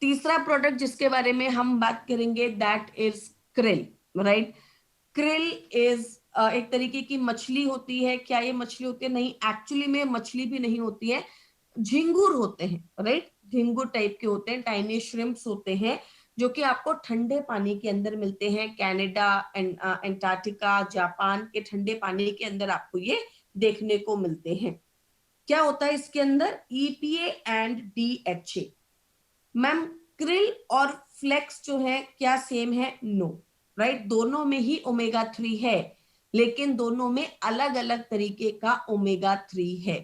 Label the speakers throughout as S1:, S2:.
S1: तीसरा प्रोडक्ट जिसके बारे में हम बात करेंगे that is krill, right. Krill is एक तरीके की मछली होती है। क्या ये मछली होती है? नहीं, एक्चुअली में मछली भी नहीं होती है, झिंगुर होते हैं, राइट। झिंगुर टाइप के होते हैं, टाइनी श्रिम्प्स होते हैं, जो कि आपको ठंडे पानी के अंदर मिलते हैं। कनाडा, अंटार्कटिका, जापान के ठंडे पानी के अंदर आपको ये देखने को मिलते हैं। क्या होता है इसके अंदर? EPA and DHA। Ma'am, krill और फ्लेक्स जो है क्या सेम है? No, right. दोनों में ही ओमेगा 3 है, लेकिन दोनों में अलग अलग तरीके का ओमेगा 3 है।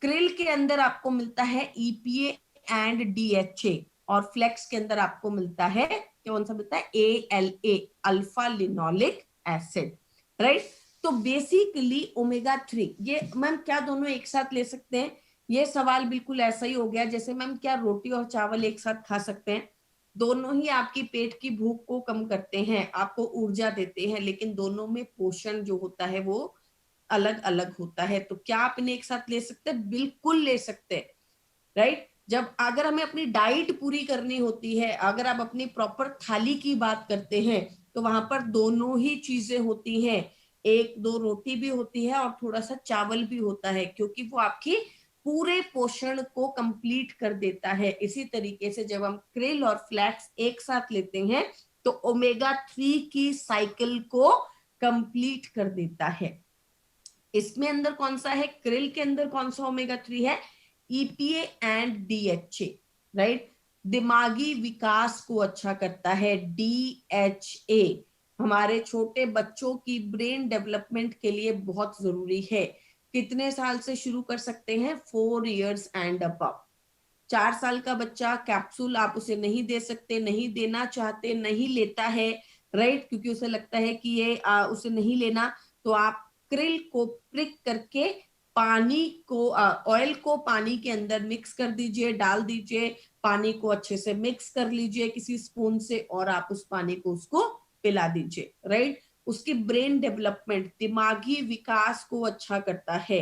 S1: क्रिल के अंदर आपको मिलता है EPA एंड DHA, और फ्लेक्स के अंदर आपको मिलता है, कौन सा मिलता है? ALA, alpha linoleic acid, right. तो बेसिकली ओमेगा 3, ये मैम क्या दोनों एक साथ ले सकते हैं? ये सवाल बिल्कुल ऐसा ही हो गया जैसे मैम क्या रोटी और चावल एक साथ खा सकते हैं? दोनों ही आपकी पेट की भूख को कम करते हैं, आपको ऊर्जा देते हैं, लेकिन दोनों में पोषण जो होता है वो अलग अलग होता है। तो क्या आप इन्हें एक साथ ले सकते हैं? बिल्कुल ले सकते हैं, राइट। जब अगर हमें अपनी डाइट पूरी करनी होती है, अगर आप अपनी प्रॉपर थाली की बात करते हैं, तो वहां पर दोनों ही चीजें होती हैं। एक दो रोटी भी होती है और थोड़ा सा चावल भी होता है, क्योंकि वो आपकी पूरे पोषण को कंप्लीट कर देता है। इसी तरीके से जब हम क्रिल और फ्लैक्स एक साथ लेते हैं, तो ओमेगा 3 की साइकिल को कंप्लीट कर देता है। इसमें अंदर कौन सा है? क्रिल के अंदर कौन सा ओमेगा 3 है? EPA and DHA, right. दिमागी विकास को अच्छा करता है DHA, हमारे छोटे बच्चों की ब्रेन डेवलपमेंट के लिए बहुत जरूरी है। कितने साल से शुरू कर सकते हैं? 4 इयर्स एंड अबव। 4 साल का बच्चा कैप्सूल आप उसे नहीं दे सकते, नहीं देना चाहते, नहीं लेता है, राइट, क्योंकि उसे लगता है कि ये उसे नहीं लेना। तो आप क्रिल को प्रिक करके पानी को, ऑयल को पानी के अंदर मिक्स कर दीजिए, डाल दीजिए, पानी को अच्छे से मिक्स कर लीजिए किसी स्पून से, और आप उस पानी को उसको पिला दीजिए, राइट। उसकी ब्रेन डेवलपमेंट, दिमागी विकास को अच्छा करता है,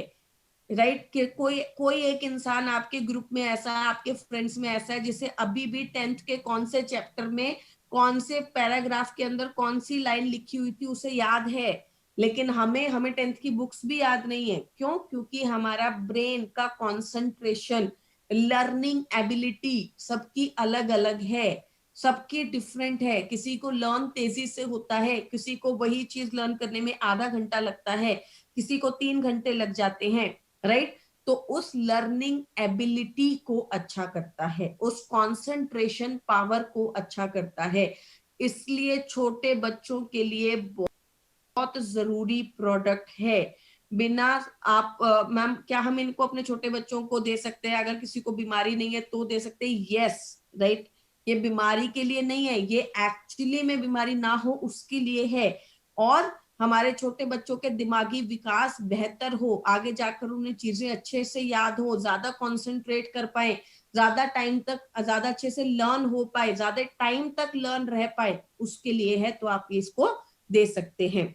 S1: राइट। कि कोई कोई एक इंसान आपके ग्रुप में ऐसा है, आपके फ्रेंड्स में ऐसा है, जिसे अभी भी 10th के कौन से चैप्टर में कौन से पैराग्राफ के अंदर कौन सी लाइन लिखी हुई थी उसे याद है, लेकिन हमें 10th की बुक्स भी याद नहीं है। क्यों? क्योंकि हमारा ब्रेन का कंसंट्रेशन, लर्निंग एबिलिटी सबकी अलग अलग है, सबकी डिफरेंट है। किसी को लर्न तेजी से होता है, किसी को वही चीज लर्न करने में आधा घंटा लगता है, किसी को 3 घंटे लग जाते हैं, राइट। तो उस लर्निंग एबिलिटी को अच्छा करता है, उस कंसंट्रेशन पावर को अच्छा करता है। इसलिए छोटे बच्चों के लिए बहुत जरूरी प्रोडक्ट है। बिना आप मैम, क्या हम इनको अपने छोटे बच्चों को दे सकते हैं? अगर किसी को बीमारी नहीं है तो दे सकते हैं, यस, राइट। ये बीमारी के लिए नहीं है, ये एक्चुअली में बीमारी ना हो उसके लिए है। और हमारे छोटे बच्चों के दिमागी विकास बेहतर हो, आगे जाकर उन्हें चीजें अच्छे से याद हो, ज्यादा कॉन्सेंट्रेट कर पाए, ज्यादा टाइम तक ज्यादा अच्छे से लर्न हो पाए, ज्यादा टाइम तक लर्न रह पाए, उसके लिए है। तो आप इसको दे सकते हैं।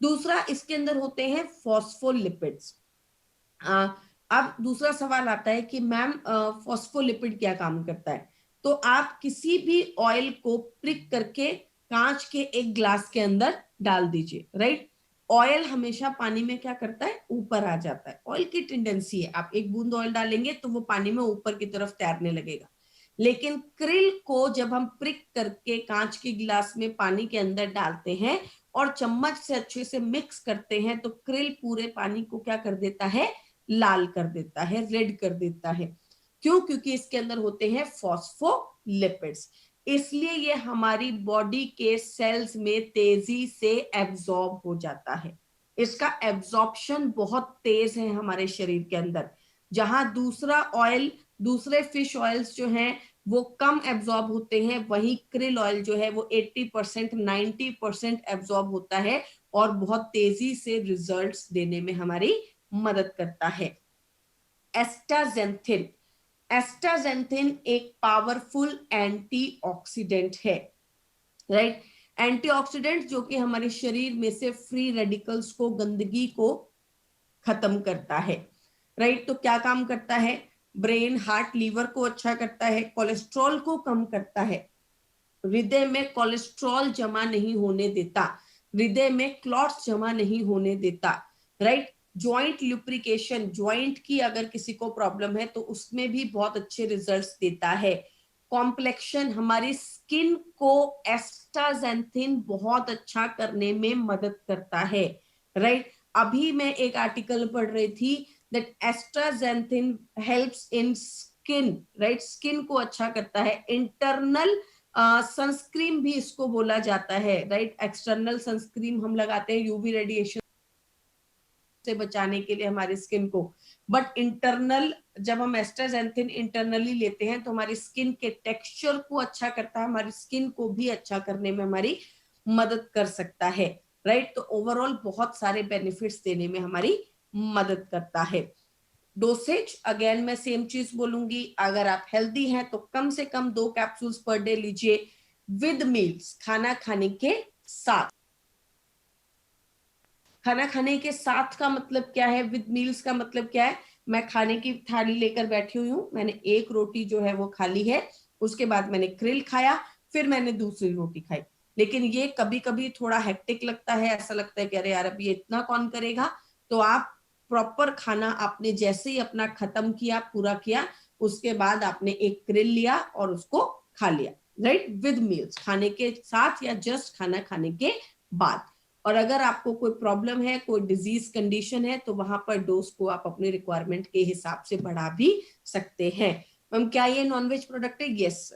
S1: दूसरा, इसके अंदर होते हैं फॉस्फोलिपिड्स। अब दूसरा सवाल आता है कि मैम फॉस्फोलिपिड क्या काम करता है? तो आप किसी भी ऑयल को प्रिक करके कांच के एक ग्लास के अंदर डाल दीजिए, राइट। ऑयल हमेशा पानी में क्या करता है? ऊपर आ जाता है, ऑयल की टेंडेंसी है। आप एक बूंद ऑयल डालेंगे तो वो पानी में ऊपर की तरफ तैरने लगेगा। लेकिन क्रिल को जब हम प्रिक करके कांच के गिलास में पानी के अंदर डालते हैं और चम्मच से अच्छे से मिक्स करते हैं, तो क्रिल पूरे पानी को क्या कर देता है? लाल कर देता है, रेड कर देता है। क्यों? क्योंकि इसके अंदर होते हैं फॉस्फोलिपिड्स। इसलिए ये हमारी बॉडी के सेल्स में तेजी से एब्जॉर्ब हो जाता है। इसका एब्जॉर्प्शन बहुत तेज है हमारे शरीर के अंदर। जहां दूसरा ऑयल, दूसरे फिश ऑयल्स जो हैं वो कम एब्जॉर्ब होते हैं, वहीं क्रिल ऑयल जो है वो 80% 90% एब्जॉर्ब होता है और बहुत तेजी से रिजल्ट्स देने में हमारी मदद करता है। एस्टाजेंथिन, एस्टाजेंथिन एक पावरफुल एंटीऑक्सीडेंट है, राइट। एंटीऑक्सीडेंट जो कि हमारे शरीर में से फ्री रेडिकल्स को, गंदगी को खत्म करता है, राइट। तो क्या काम करता है? ब्रेन, हार्ट, लीवर को अच्छा करता है, कोलेस्ट्रॉल को कम करता है, हृदय में कोलेस्ट्रॉल जमा नहीं होने देता, हृदय में क्लॉट्स जमा नहीं होने देता, राइट। जॉइंट लुब्रिकेशन, जॉइंट की अगर किसी को प्रॉब्लम है तो उसमें भी बहुत अच्छे रिजल्ट्स देता है। कॉम्प्लेक्शन, हमारी स्किन को एस्टाजेंथिन बहुत अच्छा करने में मदद करता है, राइट। अभी मैं एक आर्टिकल पढ़ रही थी that astaxanthin helps in skin, right, skin को अच्छा करता है। इंटरनल सनस्क्रीन भी इसको बोला जाता है, राइट। एक्सटर्नल सनस्क्रीन हम लगाते हैं यूवी रेडिएशन से बचाने के लिए हमारी स्किन को, बट इंटरनल जब हम एस्टाजेंथिन इंटरनली लेते हैं तो हमारी स्किन के टेक्सचर को अच्छा करता है, हमारी स्किन को भी अच्छा करने में हमारी मदद कर सकता है, राइट। तो ओवरऑल बहुत सारे बेनिफिट्स देने में हमारी मदद करता है। डोसेज अगेन मैं सेम चीज बोलूंगी, अगर आप हेल्दी हैं तो कम से कम 2 कैप्सूल्स पर डे लीजिए विद मील्स, खाना खाने के साथ। खाना खाने के साथ का मतलब क्या है, विद मील्स का मतलब क्या है, मैं खाने की थाली लेकर बैठी हुई हूँ, मैंने एक रोटी जो है वो खा ली है, उसके बाद मैंने क्रिल खाया, फिर मैंने दूसरी रोटी खाई। लेकिन ये कभी कभी थोड़ा हेक्टिक लगता है, ऐसा लगता है कि अरे यार अब ये इतना कौन करेगा, तो आप प्रॉपर खाना आपने जैसे ही अपना खत्म किया, पूरा किया, उसके बाद आपने एक क्रिल लिया और उसको खा लिया, राइट, विद मील्स, खाने के साथ या जस्ट खाना खाने के बाद। और अगर आपको कोई प्रॉब्लम है, कोई डिजीज कंडीशन है, तो वहां पर डोज को आप अपने रिक्वायरमेंट के हिसाब से बढ़ा भी सकते हैं। मैम क्या ये नॉनवेज प्रोडक्ट है? यस,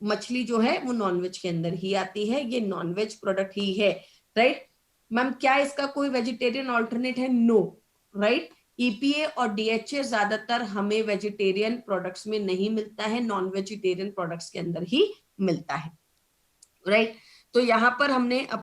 S1: मछली जो है वो नॉनवेज के अंदर ही आती है, ये नॉनवेज प्रोडक्ट ही है, राइट। मैम क्या इसका कोई वेजिटेरियन ऑल्टरनेट है? No, right. ईपीए और डीएचए ज्यादातर हमें वेजिटेरियन प्रोडक्ट्स में नहीं मिलता है, नॉन वेजिटेरियन प्रोडक्ट्स के अंदर ही मिलता है, राइट। तो यहाँ पर हमने